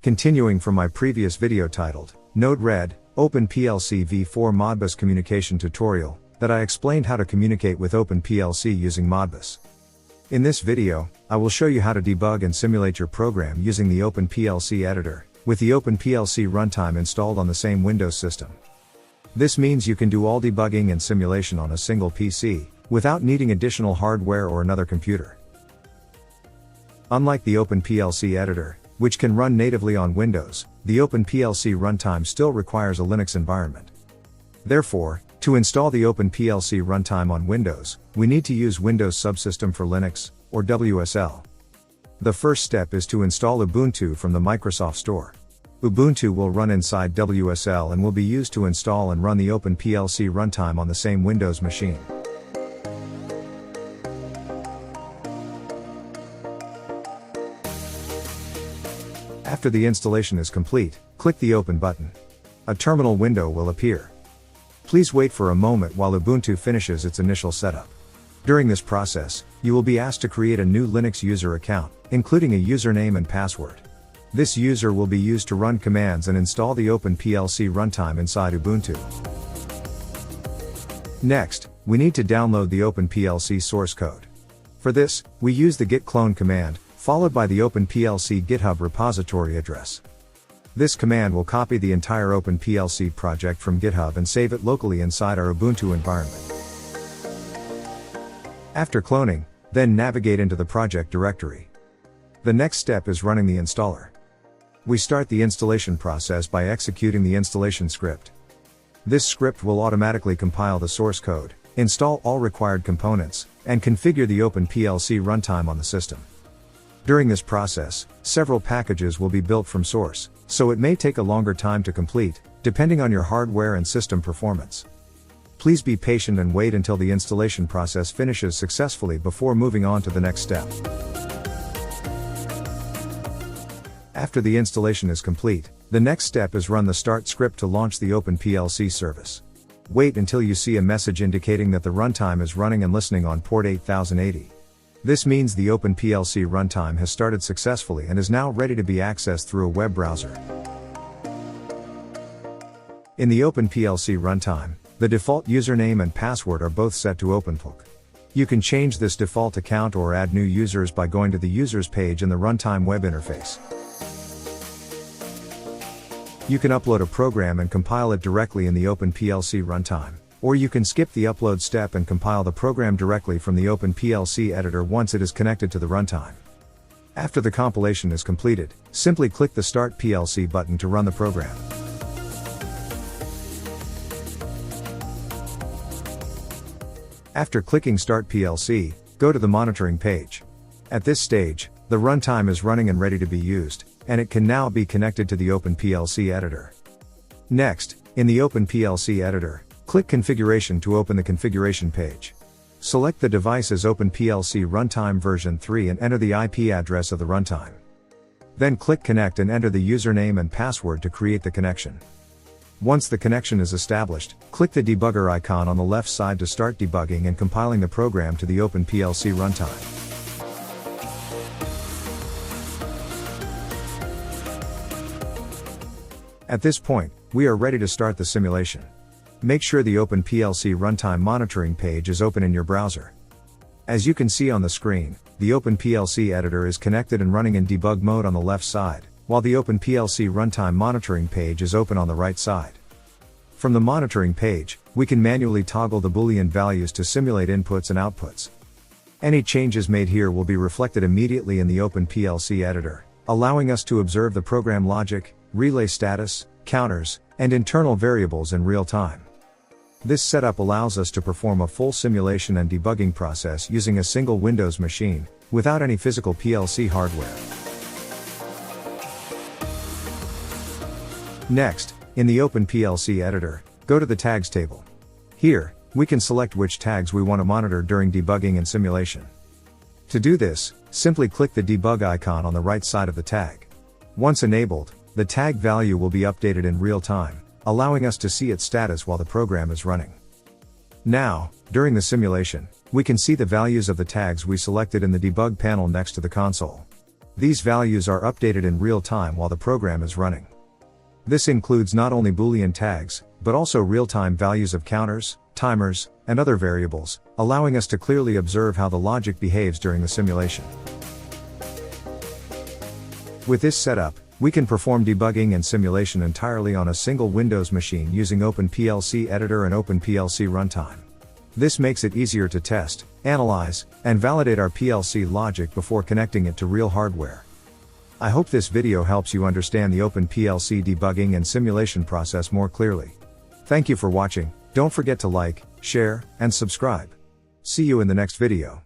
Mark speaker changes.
Speaker 1: Continuing from my previous video titled, Node-RED, OpenPLC V4 Modbus Communication Tutorial, that I explained how to communicate with OpenPLC using Modbus. In this video, I will show you how to debug and simulate your program using the OpenPLC Editor, with the OpenPLC Runtime installed on the same Windows system. This means you can do all debugging and simulation on a single PC, without needing additional hardware or another computer. Unlike the OpenPLC Editor, which can run natively on Windows, the OpenPLC Runtime still requires a Linux environment. Therefore, to install the OpenPLC Runtime on Windows, we need to use Windows Subsystem for Linux, or WSL. The first step is to install Ubuntu from the Microsoft Store. Ubuntu will run inside WSL and will be used to install and run the OpenPLC Runtime on the same Windows machine. After the installation is complete, click the Open button. A terminal window will appear. Please wait for a moment while Ubuntu finishes its initial setup. During this process, you will be asked to create a new Linux user account, including a username and password. This user will be used to run commands and install the OpenPLC Runtime inside Ubuntu. Next, we need to download the OpenPLC source code. For this, we use the git clone command, followed by the OpenPLC GitHub repository address. This command will copy the entire OpenPLC project from GitHub and save it locally inside our Ubuntu environment. After cloning, then navigate into the project directory. The next step is running the installer. We start the installation process by executing the installation script. This script will automatically compile the source code, install all required components, and configure the OpenPLC runtime on the system. During this process, several packages will be built from source, so it may take a longer time to complete, depending on your hardware and system performance. Please be patient and wait until the installation process finishes successfully before moving on to the next step. After the installation is complete, the next step is run the start script to launch the OpenPLC service. Wait until you see a message indicating that the runtime is running and listening on port 8080. This means the OpenPLC runtime has started successfully and is now ready to be accessed through a web browser. In the OpenPLC runtime, the default username and password are both set to OpenPLC. You can change this default account or add new users by going to the users page in the runtime web interface. You can upload a program and compile it directly in the OpenPLC runtime, or you can skip the upload step and compile the program directly from the OpenPLC editor once it is connected to the runtime. After the compilation is completed, simply click the Start PLC button to run the program. After clicking Start PLC, go to the monitoring page. At this stage, the runtime is running and ready to be used, and it can now be connected to the OpenPLC editor. Next, in the OpenPLC editor, click Configuration to open the configuration page. Select the device as OpenPLC Runtime version 3 and enter the IP address of the runtime. Then click Connect and enter the username and password to create the connection. Once the connection is established, click the debugger icon on the left side to start debugging and compiling the program to the OpenPLC runtime. At this point, we are ready to start the simulation. Make sure the OpenPLC Runtime monitoring page is open in your browser. As you can see on the screen, the OpenPLC editor is connected and running in debug mode on the left side, while the OpenPLC Runtime monitoring page is open on the right side. From the monitoring page, we can manually toggle the Boolean values to simulate inputs and outputs. Any changes made here will be reflected immediately in the OpenPLC editor, allowing us to observe the program logic, relay status, counters, and internal variables in real time. This setup allows us to perform a full simulation and debugging process using a single Windows machine, without any physical PLC hardware. Next, in the OpenPLC editor, go to the Tags table. Here, we can select which tags we want to monitor during debugging and simulation. To do this, simply click the debug icon on the right side of the tag. Once enabled, the tag value will be updated in real time, allowing us to see its status while the program is running. Now, during the simulation, we can see the values of the tags we selected in the debug panel next to the console. These values are updated in real time while the program is running. This includes not only Boolean tags, but also real-time values of counters, timers, and other variables, allowing us to clearly observe how the logic behaves during the simulation. With this setup, we can perform debugging and simulation entirely on a single Windows machine using OpenPLC Editor and OpenPLC Runtime. This makes it easier to test, analyze, and validate our PLC logic before connecting it to real hardware. I hope this video helps you understand the OpenPLC debugging and simulation process more clearly. Thank you for watching. Don't forget to like, share, and subscribe. See you in the next video.